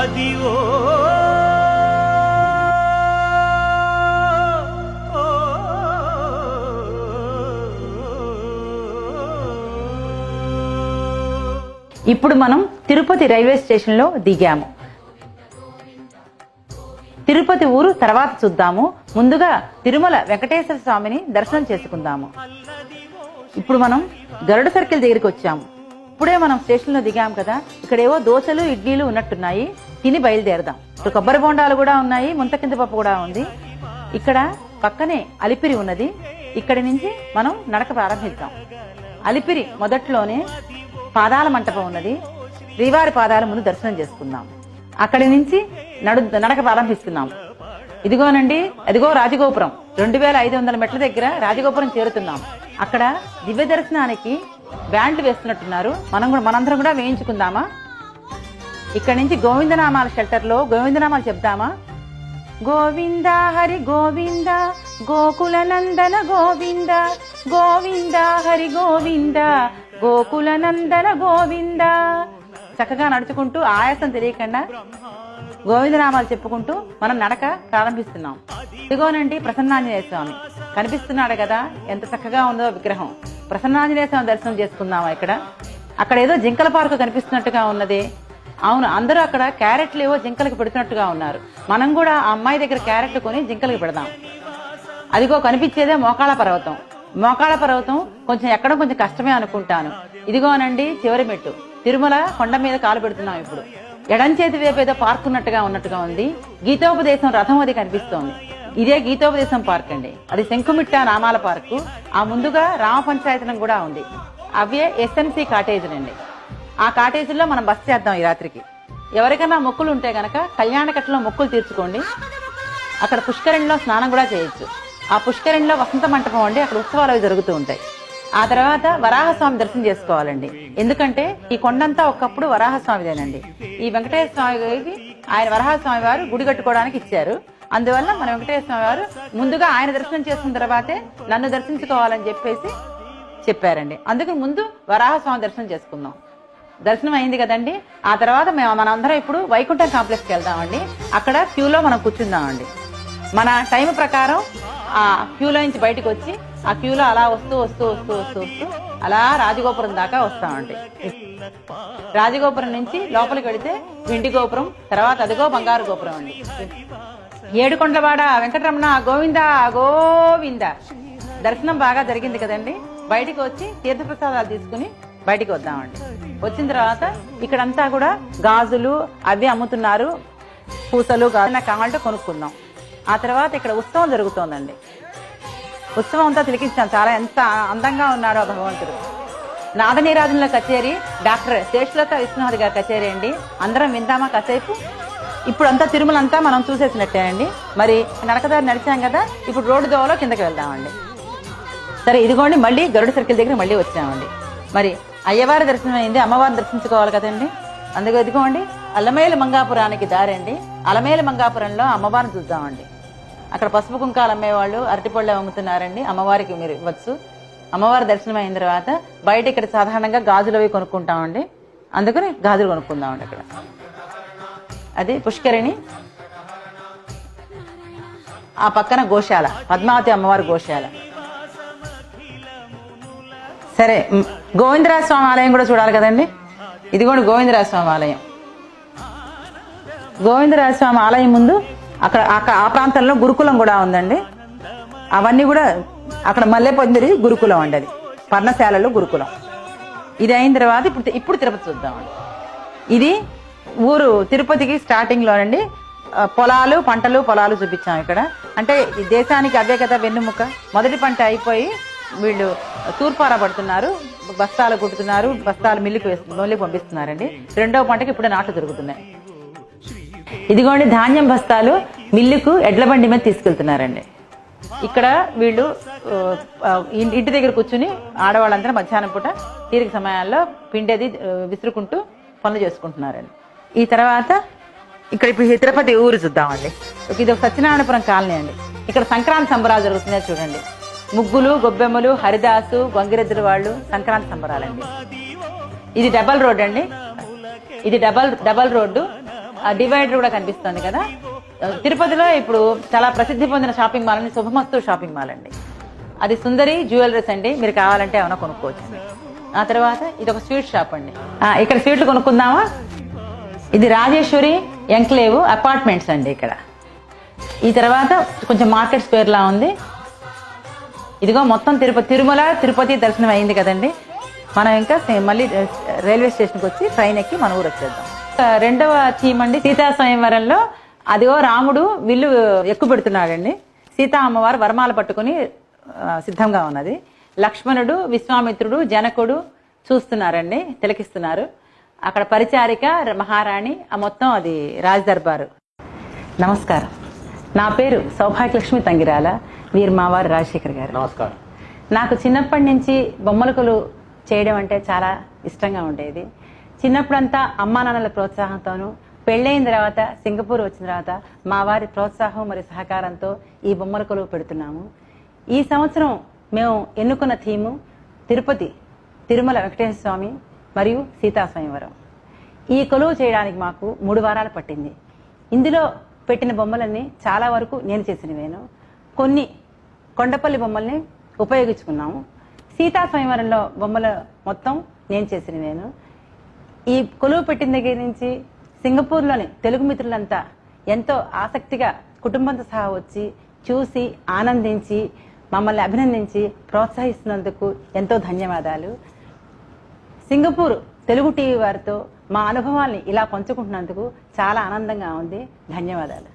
అదివో ఇప్పుడు మనం తిరుపతి రైల్వే స్టేషన్లో దిగాము. తిరుపతి ఊరు తర్వాత చూద్దాము. ముందుగా తిరుమల వెంకటేశ్వర స్వామిని దర్శనం చేసుకుందాము. ఇప్పుడు మనం గరుడ సర్కిల్ దగ్గరికి వచ్చాము. ఇప్పుడే మనం స్టేషన్లో దిగాము కదా, ఇక్కడేవో దోశలు ఇడ్లీలు ఉన్నట్టున్నాయి, తిని బయలుదేరదాం. ఇప్పుడు కొబ్బరి బొండాలు కూడా ఉన్నాయి, ముంతకింద పప్పు కూడా ఉంది. ఇక్కడ పక్కనే అలిపిరి ఉన్నది. ఇక్కడి నుంచి మనం నడక ప్రారంభిద్దాం. అలిపిరి మొదట్లోనే పాదాల మంటపం ఉన్నది. శ్రీవారి పాదాల ముందు దర్శనం చేసుకుందాం. అక్కడి నుంచి నడక ప్రారంభిస్తున్నాం. ఇదిగోనండి, అదిగో రాజగోపురం. 2500 మెట్ల దగ్గర రాజగోపురం చేరుతున్నాం. అక్కడ దివ్య దర్శనానికి బ్యాండ్లు వేస్తున్నట్టున్నారు. మనందరం కూడా వేయించుకుందామా? ఇక్కడి నుంచి గోవిందనామాల షెల్టర్లో గోవిందనామాలు చెప్దామా? గోవింద హరి గోవింద గోకుల నందన గోవింద గోవింద హరి గోవింద గోకుల నందన గోవింద. చక్కగా నడుచుకుంటూ ఆయాసం తెలియకుండా గోవిందనామాలు చెప్పుకుంటూ మనం నడక ప్రారంభిస్తున్నాం. ఇదిగోనండి ప్రసన్నాంజనేయ స్వామి కనిపిస్తున్నాడు కదా, ఎంత చక్కగా ఉందో విగ్రహం. ప్రసన్నాంజనేయ స్వామి దర్శనం చేసుకుందామా? అక్కడ ఏదో జింకల పార్కు కనిపిస్తున్నట్టుగా ఉన్నది. అవును, అందరూ అక్కడ క్యారెట్లు ఏవో జింకలకు పెడుతున్నట్టుగా ఉన్నారు. మనం కూడా ఆ అమ్మాయి దగ్గర క్యారెట్లు కొని జింకలకు పెడదాం. అదిగో కనిపించేదే మోకాళ్ళ పర్వతం. మోకాళ్ళ పర్వతం కొంచెం కష్టమే అనుకుంటాను. ఇదిగోనండి చివరి మెట్టు. తిరుమల కొండ మీద కాలు పెడుతున్నాం. ఇప్పుడు ఎడం చేతి వైపు ఏదో పార్క్ ఉన్నట్టుగా ఉంది. గీతోపదేశం రథం అది కనిపిస్తోంది. ఇదే గీతోపదేశం పార్క్ అండి. అది శంకుమిట్ట నామాల పార్కు. ఆ ముందుగా రామ పంచాయతనం కూడా ఉంది. అవే ఎస్ఎంసీ కాటేజీలండి. ఆ కాటేజీల్లో మనం బస్ చేద్దాం ఈ రాత్రికి. ఎవరికైనా మొక్కులు ఉంటే గనక కళ్యాణకట్టలో మొక్కులు తీర్చుకోండి. అక్కడ పుష్కరిణిలో స్నానం కూడా చేయొచ్చు. ఆ పుష్కరిణిలో వసంత మంటపం అండి, అక్కడ ఉత్సవాలు అవి జరుగుతూ ఉంటాయి. ఆ తర్వాత వరాహస్వామి దర్శనం చేసుకోవాలండి. ఎందుకంటే ఈ కొండంతా ఒకప్పుడు వరాహస్వామిదేనండి. ఈ వెంకటేశ్వర స్వామి గారికి ఆయన వరాహస్వామి వారు గుడి కట్టుకోవడానికి ఇచ్చారు. అందువల్ల మన వెంకటేశ్వర స్వామి వారు ముందుగా ఆయన దర్శనం చేసుకున్న తర్వాతే నన్ను దర్శించుకోవాలని చెప్పారండి. అందుకు ముందు వరాహస్వామి దర్శనం చేసుకుందాం. దర్శనం అయింది కదండి. ఆ తర్వాత మనందరం ఇప్పుడు వైకుంఠం కాంప్లెక్స్కి వెళ్దామండి. అక్కడ క్యూలో మనం కూర్చుందామండి. మన టైం ప్రకారం ఆ క్యూలో నుంచి బయటకు వచ్చి ఆ క్యూలో అలా వస్తూ అలా రాజగోపురం దాకా వస్తామండి. రాజగోపురం నుంచి లోపలికి వెళితే వెండి గోపురం, తర్వాత అదిగో బంగారు గోపురం అండి. ఏడుకొండలవాడ వెంకటరమణ గోవింద గోవింద. దర్శనం బాగా జరిగింది కదండి. బయటికి వచ్చి తీర్థప్రసాదాలు తీసుకుని బయటికి వద్దామండి. వచ్చిన తర్వాత ఇక్కడంతా కూడా గాజులు అవి అమ్ముతున్నారు, పూసలు గాజులు కావాలంటే కొనుక్కుందాం. ఆ తర్వాత ఇక్కడ ఉత్సవం జరుగుతోందండి. ఉత్సవం అంతా తిలకించాం. చాలా ఎంత అందంగా ఉన్నాడో భగవంతుడు. నాదనీరాజుల కచేరీ డాక్టర్ శేషలత విశ్వనాథ్ గారి కచేరీ అండి. అందరం విందామా కాసేపు? ఇప్పుడు అంతా తిరుమల అంతా మనం చూసేసినట్టేనండి. మరి నడకదారి నడిచాం కదా, ఇప్పుడు రోడ్డు దోవలో కిందకి వెళ్దామండి. సరే, ఇదిగోండి మళ్ళీ గరుడ సర్కిల్ దగ్గర మళ్ళీ వచ్చామండి. మరి అయ్యవారి దర్శనం అయింది, అమ్మవారిని దర్శించుకోవాలి కదండి. అందుకే ఇదిగోండి అలమేలు మంగాపురానికి దారండి. అలమేలు మంగాపురంలో అమ్మవారిని చూద్దామండి. అక్కడ పసుపు కుంకాలు అమ్మేవాళ్ళు అరటిపళ్ళు అమ్ముతున్నారండి. అమ్మవారికి మీరు ఇవ్వచ్చు. అమ్మవారి దర్శనం అయిన తర్వాత బయట ఇక్కడ సాధారణంగా గాజులు అవి కొనుక్కుంటామండి. అందుకని గాజులు కొనుక్కుందామండి. అక్కడ అది పుష్కరిణి, ఆ పక్కన గోశాల, పద్మావతి అమ్మవారి గోశాల. సరే, గోవిందరాజ స్వామి ఆలయం కూడా చూడాలి కదండి. ఇదిగోండి గోవిందరాజ స్వామి ఆలయం. గోవిందరాజ స్వామి ఆలయం ముందు అక్కడ ఆ ప్రాంతంలో గురుకులం కూడా ఉందండి. అవన్నీ కూడా అక్కడ మల్లెపొందిరి గురుకులం అండి. అది పర్ణశాలలో గురుకులం. ఇది అయిన తర్వాత ఇప్పుడు తిరుపతి చూద్దామండి. ఇది ఊరు తిరుపతికి స్టార్టింగ్ లోనండి. పొలాలు పంటలు పొలాలు చూపించాం ఇక్కడ. అంటే ఈ దేశానికి అవే కదా వెన్నుముక. మొదటి పంట అయిపోయి వీళ్ళు తూర్పారా పడుతున్నారు, బస్తాలు కుట్టుతున్నారు, బస్తాలు మిల్లుకి పంపిస్తున్నారండి. రెండవ పంటకి ఇప్పుడు నాట్లు జరుగుతున్నాయి. ఇదిగోండి ధాన్యం బస్తాలు మిల్లుకు ఎడ్ల బండి మీద తీసుకెళ్తున్నారండి. ఇక్కడ వీళ్ళు ఇంటి దగ్గర కూర్చుని ఆడవాళ్ళంతా మధ్యాహ్నం పూట తీరిక సమయాల్లో పిండేది విసురుకుంటూ పనులు చేసుకుంటున్నారండి. ఈ తర్వాత ఇక్కడ ఇప్పుడు తిరుపతి ఊరు చూద్దామండి. ఇది ఒక సత్యనారాయణపురం కాలనీ అండి. ఇక్కడ సంక్రాంతి సంబరాలు జరుగుతున్నాయి చూడండి. ముగ్గులు, గొబ్బెమ్మలు, హరిదాసు, గంగిరెద్దుల వాళ్ళు సంక్రాంతి సంబరాలండి. ఇది డబల్ రోడ్ అండి. ఇది డబల్ రోడ్డు. డివైడర్ కూడా కనిపిస్తుంది కదా. తిరుపతిలో ఇప్పుడు చాలా ప్రసిద్ధి పొందిన షాపింగ్ మాల్ అండి శుభమస్తు షాపింగ్ మాల్ అండి. అది సుందరి జ్యువెలరీస్ అండి. మీరు కావాలంటే ఏమైనా కొనుక్కోవచ్చు. ఆ తర్వాత ఇది ఒక స్వీట్ షాప్ అండి. ఇక్కడ స్వీట్లు కొనుక్కుందామా. ఇది రాజేశ్వరి ఎంక్లేవ్ అపార్ట్మెంట్స్ అండి ఇక్కడ. ఈ తర్వాత కొంచెం మార్కెట్ స్క్వేర్ లా ఉంది. ఇదిగో మొత్తం తిరుమల తిరుపతి దర్శనం అయింది కదండి. మనం ఇంకా మళ్ళీ రైల్వే స్టేషన్కి వచ్చి ట్రైన్ ఎక్కి మన ఊరు వచ్చేద్దాం. రెండవ థీమ్ అండి సీతా స్వయంవరంలో. అదిగో రాముడు విల్లు ఎక్కువ పెడుతున్నాడండి. సీతా అమ్మవారు వరమాల పట్టుకుని సిద్ధంగా ఉన్నది. లక్ష్మణుడు, విశ్వామిత్రుడు, జనకుడు చూస్తున్నారండి, తిలకిస్తున్నారు. అక్కడ పరిచారిక మహారాణి, ఆ మొత్తం అది రాజదర్బారు. నమస్కారం, నా పేరు సౌభాగ్యలక్ష్మి తంగిరాల. వీరు మా వారు రాజశేఖర్ గారు. నమస్కారం. నాకు చిన్నప్పటి నుంచి బొమ్మలకులు చేయడం అంటే చాలా ఇష్టంగా ఉండేది. చిన్నప్పుడంతా అమ్మా నాన్నల ప్రోత్సాహంతోనూ, పెళ్ళైన తర్వాత సింగపూర్ వచ్చిన తర్వాత మా వారి ప్రోత్సాహం మరియు సహకారంతో ఈ బొమ్మలకులు పెడుతున్నాము. ఈ సంవత్సరం మేము ఎన్నుకున్న థీము తిరుపతి తిరుమల వెంకటేశ్వర స్వామి మరియు సీతా స్వయంవరం. ఈ కొలువు చేయడానికి మాకు 3 వారాలు పట్టింది. ఇందులో పెట్టిన బొమ్మలన్నీ చాలా వరకు నేను చేసినవేను. కొన్ని కొండపల్లి బొమ్మల్ని ఉపయోగించుకున్నాము. సీతా స్వయంవరంలో బొమ్మలు మొత్తం నేను చేసినవేను. ఈ కొలువు పెట్టిన దగ్గర నుంచి సింగపూర్లోని తెలుగు మిత్రులంతా ఎంతో ఆసక్తిగా కుటుంబంతో సహా వచ్చి చూసి ఆనందించి మమ్మల్ని అభినందించి ప్రోత్సహిస్తున్నందుకు ఎంతో ధన్యవాదాలు. సింగపూర్ తెలుగు టీవీ వారితో మా అనుభవాల్ని ఇలా పంచుకుంటున్నందుకు చాలా ఆనందంగా ఉంది. ధన్యవాదాలు.